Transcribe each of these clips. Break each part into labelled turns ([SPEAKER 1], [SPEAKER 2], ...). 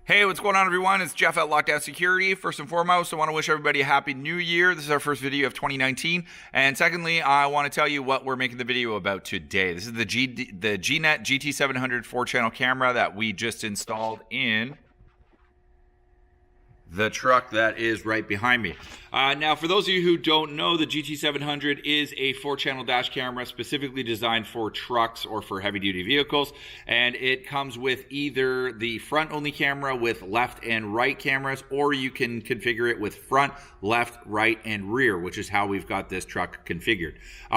[SPEAKER 1] Hey, what's going on, everyone? It's Jeff at Lockdown Security. First and foremost, I want to wish everybody a happy new year. This is our first video of 2019. And secondly, I want to tell you what we're making the video about today. This is the GNET GT700 4-channel camera that we just installed in the truck that is right behind me. Now, for those of you who don't know, the GT700 is a 4-channel dash camera specifically designed for trucks or for heavy-duty vehicles, and it comes with either the front-only camera with left and right cameras, or you can configure it with front, left, right, and rear, which is how we've got this truck configured.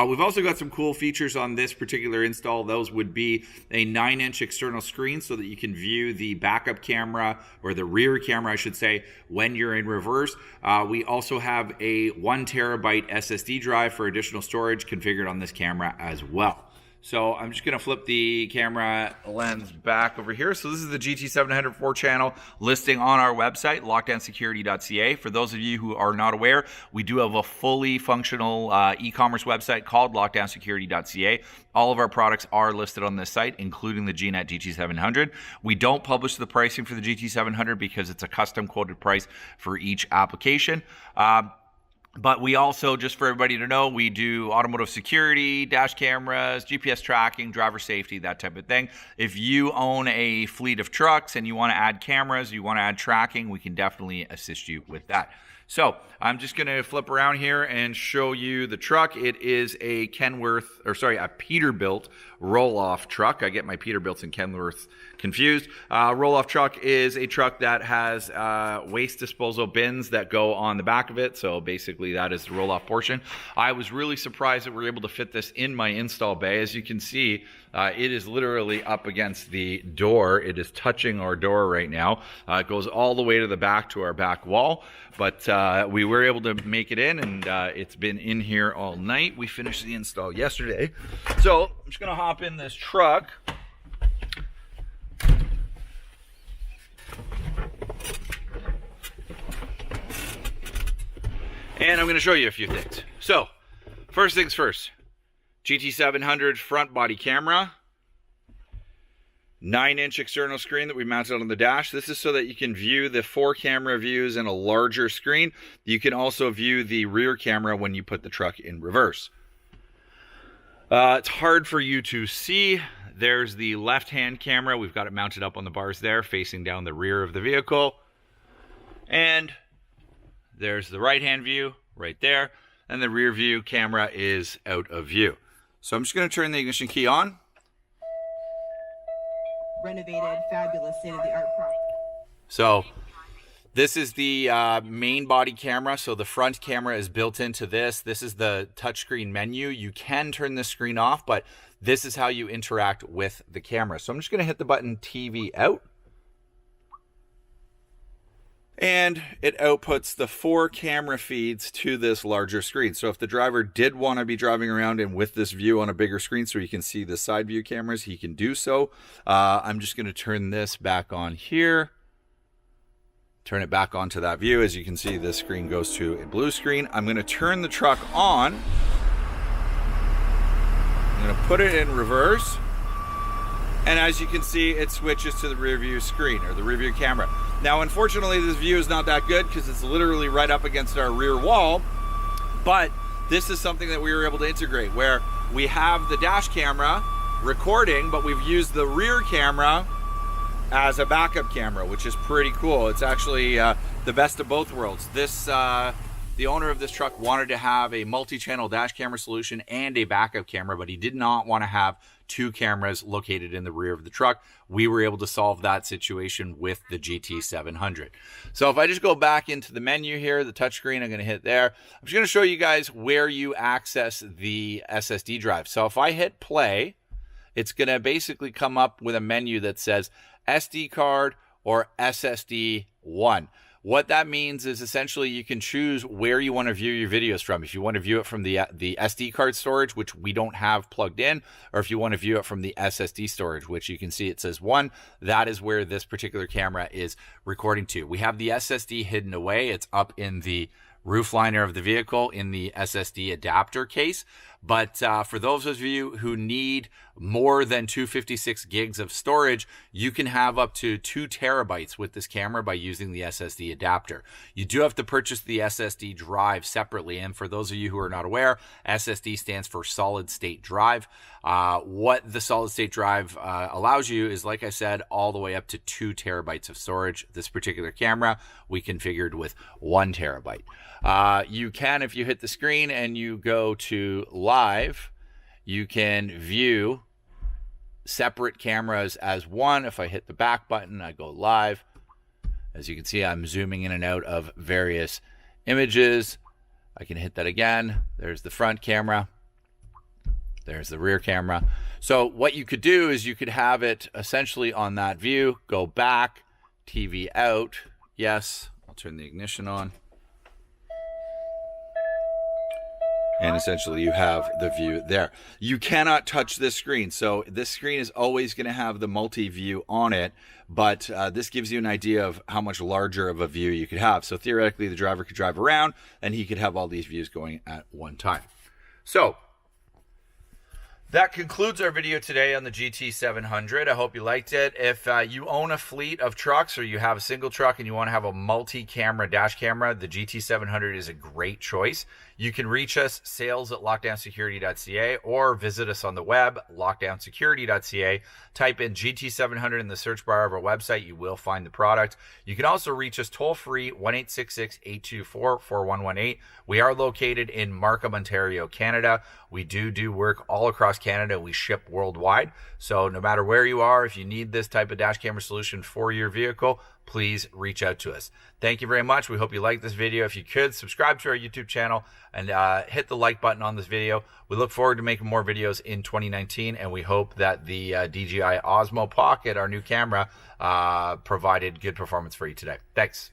[SPEAKER 1] We've also got some cool features on this particular install. Those would be a 9-inch external screen so that you can view the backup camera, or the rear camera, I should say, when you're in reverse. We also have a 1 terabyte SSD drive for additional storage configured on this camera as well. So I'm just going to flip the camera lens back over here. So this is the GT700 4-channel listing on our website, lockdownsecurity.ca. For those of you who are not aware, we do have a fully functional e-commerce website called lockdownsecurity.ca. All of our products are listed on this site, including the GNET GT700. We don't publish the pricing for the GT700 because it's a custom quoted price for each application. But we also, just for everybody to know, we do automotive security, dash cameras, GPS tracking, driver safety, that type of thing. If you own a fleet of trucks and you want to add cameras, you want to add tracking, we can definitely assist you with that. So I'm just going to flip around here and show you the truck. It is a Peterbilt roll-off truck. I get my Peterbilts and Kenworth confused. Roll-off truck is a truck that has waste disposal bins that go on the back of it. So basically that is the roll-off portion. I was really surprised that we were able to fit this in my install bay. As you can see, it is literally up against the door. It is touching our door right now. It goes all the way to the back to our back wall. But we were able to make it in, and it's been in here all night. We finished the install yesterday. So I'm just going to hop in this truck. And I'm going to show you a few things. So, first things first. GT700 front body camera. 9-inch external screen that we mounted on the dash. This is so that you can view the 4 camera views in a larger screen. You can also view the rear camera when you put the truck in reverse. It's hard for you to see. There's the left-hand camera. We've got it mounted up on the bars there, facing down the rear of the vehicle. And there's the right-hand view right there. And the rear view camera is out of view. So I'm just going to turn the ignition key on.
[SPEAKER 2] Renovated, fabulous, state-of-the-art product.
[SPEAKER 1] So this is the main body camera. So the front camera is built into this. This is the touchscreen menu. You can turn this screen off, but this is how you interact with the camera. So I'm just going to hit the button TV out. And it outputs the 4 camera feeds to this larger screen. So if the driver did want to be driving around and with this view on a bigger screen so he can see the side view cameras, he can do so. I'm just going to turn this back on here. Turn it back onto that view. As you can see, this screen goes to a blue screen. I'm going to turn the truck on. I'm going to put it in reverse. And as you can see, it switches to the rear view screen, or the rear view camera. Now, unfortunately, this view is not that good because it's literally right up against our rear wall. But this is something that we were able to integrate, where we have the dash camera recording, but we've used the rear camera as a backup camera, which is pretty cool. It's actually the best of both worlds. The owner of this truck wanted to have a multi-channel dash camera solution and a backup camera, but he did not want to have 2 cameras located in the rear of the truck. We were able to solve that situation with the GT700. So if I just go back into the menu here, the touchscreen, I'm going to hit there. I'm just going to show you guys where you access the SSD drive. So if I hit play, it's going to basically come up with a menu that says SD card or SSD 1. What that means is essentially you can choose where you want to view your videos from. If you want to view it from the SD card storage, which we don't have plugged in, or if you want to view it from the SSD storage, which you can see it says 1, that is where this particular camera is recording to. We have the SSD hidden away. It's up in the roof liner of the vehicle in the SSD adapter case, But for those of you who need more than 256 gigs of storage, you can have up to 2 terabytes with this camera by using the SSD adapter. You do have to purchase the SSD drive separately. And for those of you who are not aware, SSD stands for solid state drive. What the solid state drive allows you is, like I said, all the way up to 2 terabytes of storage. This particular camera we configured with 1 terabyte. You can, if you hit the screen and you go to live, you can view separate cameras as one. If I hit the back button, I go live. As you can see, I'm zooming in and out of various images. I can hit that again. There's the front camera. There's the rear camera. So what you could do is you could have it essentially on that view, go back, TV out. Yes, I'll turn the ignition on. And essentially you have the view there. You cannot touch this screen. So this screen is always going to have the multi-view on it, but this gives you an idea of how much larger of a view you could have. So theoretically, the driver could drive around and he could have all these views going at one time. So that concludes our video today on the GT700. I hope you liked it. If you own a fleet of trucks or you have a single truck and you want to have a multi-camera dash camera, the GT700 is a great choice. You can reach us, sales@lockdownsecurity.ca, or visit us on the web, lockdownsecurity.ca. Type in GT700 in the search bar of our website. You will find the product. You can also reach us toll-free, 1-866-824-4118. We are located in Markham, Ontario, Canada. We do work all across Canada. We ship worldwide. So no matter where you are, if you need this type of dash camera solution for your vehicle, please reach out to us. Thank you very much. We hope you liked this video. If you could, subscribe to our YouTube channel and hit the like button on this video. We look forward to making more videos in 2019, and we hope that the DJI Osmo Pocket, our new camera, provided good performance for you today. Thanks.